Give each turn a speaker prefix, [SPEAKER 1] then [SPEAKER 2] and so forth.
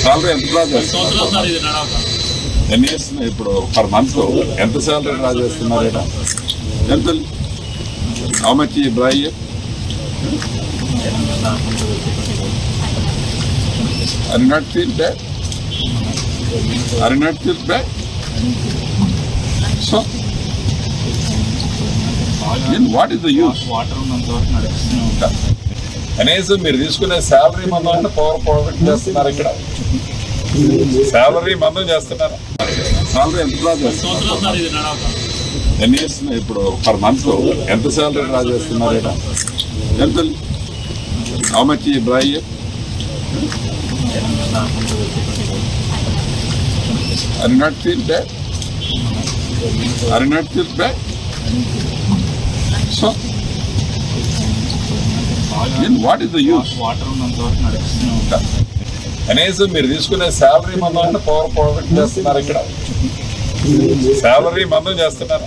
[SPEAKER 1] Salary ఎంత draw చేస్తున్నారు? ఎన్ని ఇయర్స్ ఇప్పుడు పర్ మంత్ ఎంత సాలరీ డ్రా చేస్తున్నారు? ఎంత? How much draw year? Are you not feel bad? Are you not feel bad? So, then what is the use? కనీసం మీరు తీసుకునే శాలరీ మందం అంటే పవర్ ప్రొడక్ట్ చేస్తున్నారు. ఇక్కడ శాలరీ మందం చేస్తున్నారు. శాలరీ ఎంత డ్రా చేస్తున్నారు? ఎన్ని ఇయర్స్ ఇప్పుడు పర్ మంత్ ఎంత శాలరీ డ్రా చేస్తున్నారు? ఎంత? How much draw year? Are you not feel bad? Are you not feel bad? So, then what is the use? కనీసం మీరు తీసుకునే శాలరీ మందం అంటే పవర్ ప్రొడక్ట్ చేస్తున్నారు. ఇక్కడ శాలరీ మందం చేస్తున్నారు.